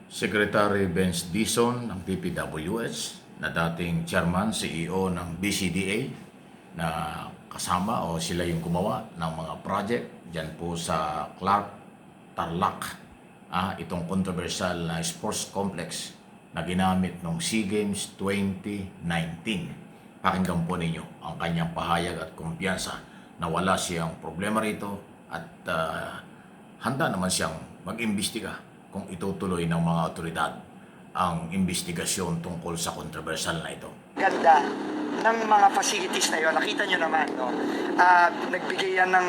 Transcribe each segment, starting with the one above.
Secretary Benz Dizon ng PPWS na dating chairman, CEO ng BCDA na kasama o sila yung gumawa ng mga project dyan po sa Clark, Tarlac. Itong controversial na sports complex na ginamit ng SEA Games 2019. Pakinggan po ninyo ang kanyang pahayag at kumpiyansa na wala siyang problema rito at handa naman siyang mag-imbestiga kung itutuloy ng mga otoridad ang investigasyon tungkol sa controversial na ito. Ganda ng mga facilities na yun. Nakita nyo naman, no? Nagbigay yan ng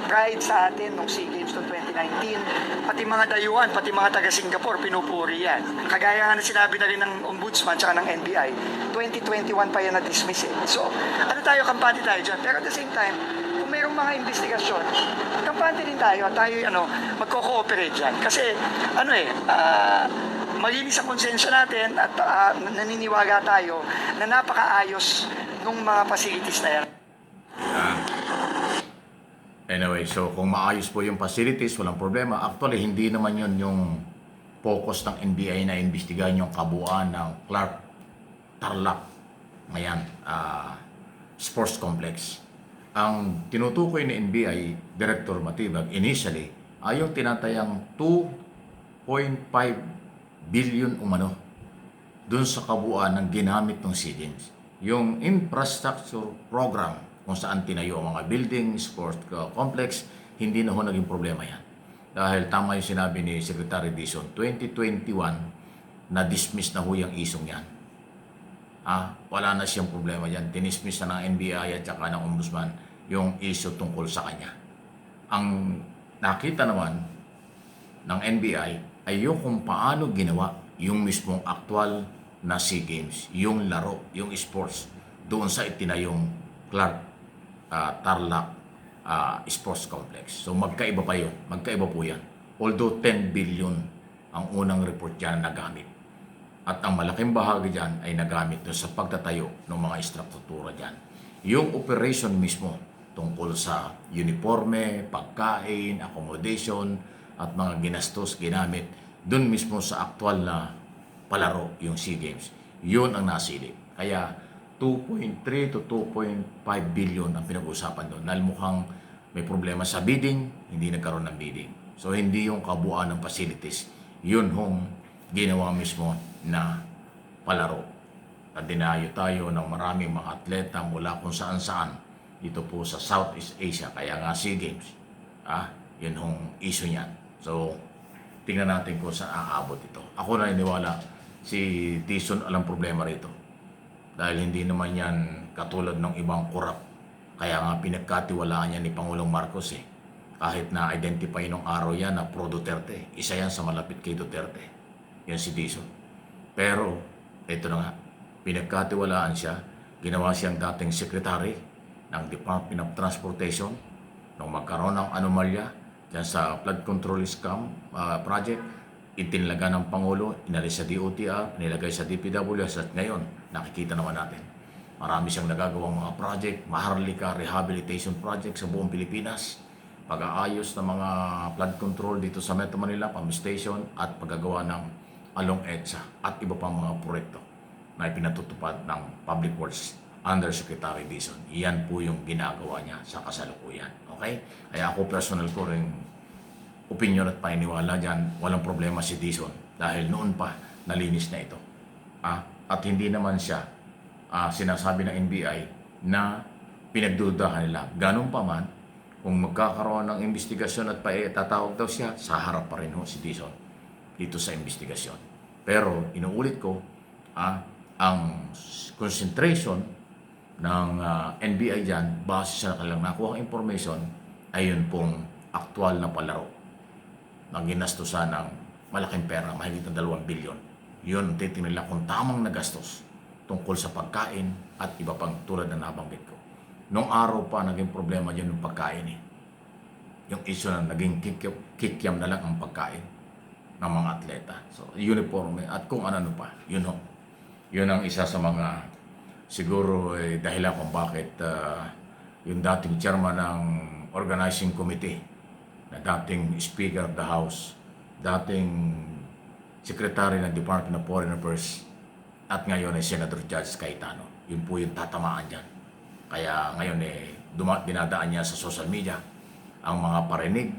pride sa atin nung SEA Games noong 2019. Pati mga dayuhan, pati mga taga-Singapore, pinupuri yan. Kagaya nga na sinabi na rin ng Ombudsman at ng NBI, 2021 pa yan na-dismiss eh. So, kampante tayo dyan. Pero at the same time, kung mayroong mga investigasyon, kampante din tayo at tayo magko-cooperate dyan. Kasi, malinis ang konsensya natin at naniniwala tayo na napakaayos ng mga facilities na yan. Anyway, so kung maayos po yung facilities, walang problema. Actually, hindi naman yun yung focus ng NBI na imbestigahan yung kabuuan ng Clark, Tarlac, sports complex. Ang tinutukoy ni NBI Director Matibag initially ay yung tinatayang 2.5 billion umano dun sa kabuuan ng ginamit ng SEA Games. Yung infrastructure program kung saan tinayo ang mga building, sports complex, hindi na ho naging problema yan. Dahil tama yung sinabi ni Secretary Dizon, 2021, na-dismiss na ho yung isong yan. Wala na siyang problema yan. Dinismiss na ng NBI at saka ng Ombudsman yung issue tungkol sa kanya. Ang nakita naman ng NBI ay yung kung paano ginawa yung mismong aktual na SEA Games, yung laro, yung sports, doon sa itinayong Clark, Tarlac Sports Complex. So magkaiba pa yun, magkaiba po yan. Although 10 billion ang unang report dyan nagamit. At ang malaking bahagi dyan ay nagamit doon sa pagtatayo ng mga istruktura dyan. Yung operation mismo tungkol sa uniforme, pagkain, accommodation, at mga ginastos, ginamit, doon mismo sa aktual na palaro, yung SEA Games. Yun ang nasilip. Kaya 2.3 to 2.5 billion ang pinag-usapan doon. Dahil mukhang may problema sa bidding, hindi nagkaroon ng bidding. So hindi yung kabuuan ng facilities, yun hong ginawa mismo na palaro. At dinayo tayo ng maraming mga atleta mula kung saan-saan dito po sa Southeast Asia. Kaya nga SEA Games. Yun hong issue niyan. So, tingnan natin kung saan aabot ito. Ako naniniwala si Dizon alam problema rito. Dahil hindi naman yan katulad ng ibang korap. Kaya nga pinagkatiwalaan niya ni Pangulong Marcos eh. Kahit na-identify nung araw yan na pro Duterte. Isa yan sa malapit kay Duterte. Yan si Dizon. Pero, ito na nga. Pinagkatiwalaan siya. Ginawa siyang dating secretary ng Department of Transportation nung magkaroon ng anomalya dyan sa flood control scam project, itinlaga ng Pangulo, inalis sa DOTR, nilagay sa DPWS at ngayon, nakikita naman natin. Marami siyang nagagawang mga project, Maharlika Rehabilitation Project sa buong Pilipinas, pag-aayos ng mga flood control dito sa Metro Manila, Pump Station at paggagawa ng Along EDSA at iba pang mga proyekto na ipinatutupad ng Public Works under Secretary Dizon. Iyan po yung ginagawa niya sa kasalukuyan. Okay? Kaya ako personal ko rin opinion at paniniwala dyan, walang problema si Dizon dahil noon pa nalinis na ito. At hindi naman siya sinasabi ng NBI na pinagdudahan nila. Ganun pa man, kung magkakaroon ng investigasyon at tatawag daw siya, sa harap pa rin ho si Dizon dito sa investigasyon. Pero inuulit ko, ang concentration ng NBI dyan, base sa kanilang nakuha information, ay yun pong aktual na palaro na ginastusan ng malaking pera, mahigit na 2 billion. Yun, titingnan nila kung tamang nagastos tungkol sa pagkain at iba pang tulad na nabanggit ko. Noong araw pa, naging problema dyan yung pagkain eh. Yung issue na naging kikiam na lang ang pagkain ng mga atleta. So, uniforme at kung ano pa, yun ho. Yun ang isa sa mga siguro dahilan kung bakit yung dating chairman ng organizing committee na dating Speaker of the House, dating Secretary ng Department of Foreign Affairs at ngayon ay Senator Judge Cayetano. Yun po yung tatamaan dyan. Kaya ngayon dinadaan niya sa social media ang mga parinig,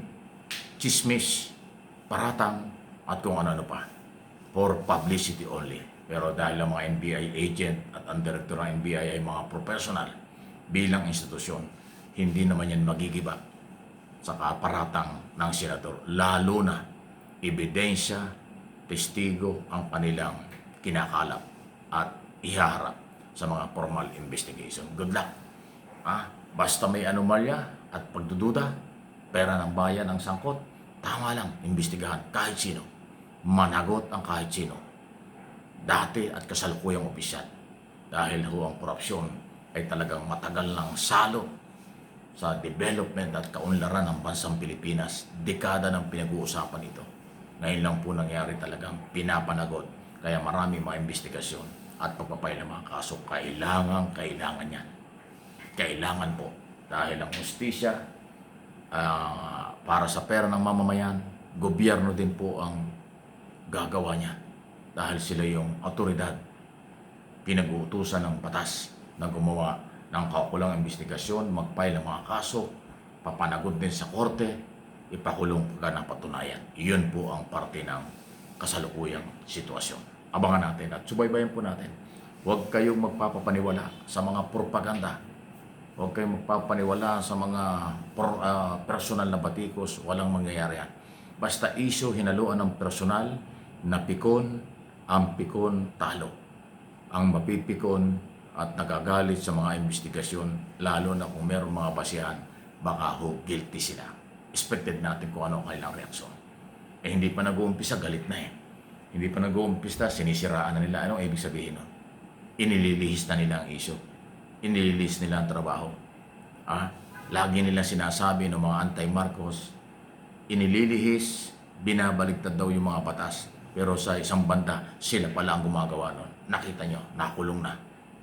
chismis, paratang at kung ano-ano pa for publicity only. Pero dahil ang mga NBI agent at ang director ng NBI ay mga professional bilang institusyon, hindi naman yan magigiba sa kaparatang ng senador. Lalo na ebidensya, testigo ang kanilang kinakalap at ihaharap sa mga formal investigation. Good luck. Basta may anomalya at pagdududa, pera ng bayan ang sangkot, tama lang, imbestigahan kahit sino. Managot ang kahit sino. Dati at kasalukuyang opisyal. Dahil ho ang korupsyon ay talagang matagal ng salo sa development at kaunlaran ng bansang Pilipinas. Dekada ng pinag-uusapan ito. Ngayon lang po nangyari talagang pinapanagot. Kaya marami mga investigasyon at pagpapay ng mga kaso. Kailangan yan. Kailangan po. Dahil ang justisya para sa pera ng mamamayan, gobyerno din po ang gagawa niya. Dahil sila yung otoridad, pinag-uutusan ng batas na gumawa ng kaukulang investigasyon, mag-file ng mga kaso, papanagot din sa korte, ipakulong ka ng patunayan. Iyon po ang parte ng kasalukuyang sitwasyon. Abangan natin at subaybayan po natin. Huwag kayong magpapapaniwala sa mga propaganda. Huwag kayong magpapaniwala sa mga personal na batikos. Walang mangyayari yan. Basta issue hinaluan ng personal na pikon, ang pikon talo. Ang mapipikon at nagagalit sa mga investigasyon, lalo na kung meron mga basihan, baka guilty sila. Expected natin kung ano ang kailang reaksyon. Hindi pa nag-uumpisa, galit na eh. Hindi pa nag-uumpisa, sinisiraan na nila. Anong ibig sabihin nun? Inililihis na nila ang issue. Inililihis nila ang trabaho. Lagi nila sinasabi ng mga anti-Marcos, inililihis, binabaligtad daw yung mga batas. Pero sa isang banda, sila pala ang gumagawa nun. Nakita nyo, nakulong na.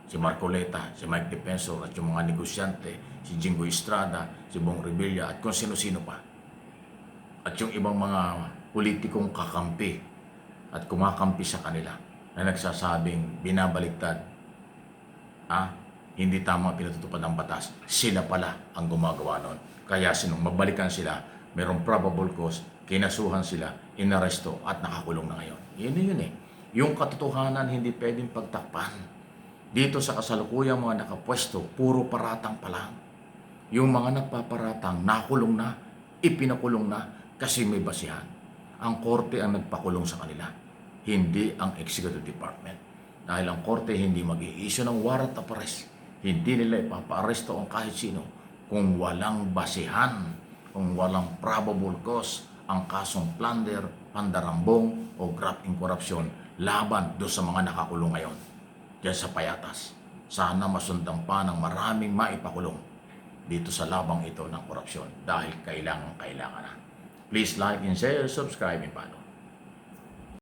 Si Marcoleta, si Mike Defensor, at yung mga negosyante, si Jingo Estrada, si Bong Revilla, at kung sino-sino pa. At yung ibang mga politikong kakampi at kumakampi sa kanila na nagsasabing binabaligtad, hindi tama pinatutupad ng batas, sila pala ang gumagawa nun. Kaya sinong mabalikan sila, merong probable cause, kinasuhan sila, inaresto at nakakulong na ngayon. Yun eh. Yung katotohanan hindi pwedeng pagtakpan. Dito sa kasalukuyang mga nakapwesto, puro paratang pa lang. Yung mga nagpaparatang, nakulong na, ipinakulong na kasi may basihan. Ang korte ang nagpakulong sa kanila, hindi ang executive department. Dahil ang korte hindi mag-i-issue ng warrant of arrest. Hindi nila ipapa-arresto ang kahit sino kung walang basihan, kung walang probable cause ang kasong plunder, pandarambong o graft in corruption laban doon sa mga nakakulong ngayon diyan sa Payatas. Sana masundan pa ng maraming maipakulong dito sa labang ito ng korupsyon dahil kailangan na. Please like and share, subscribe and follow.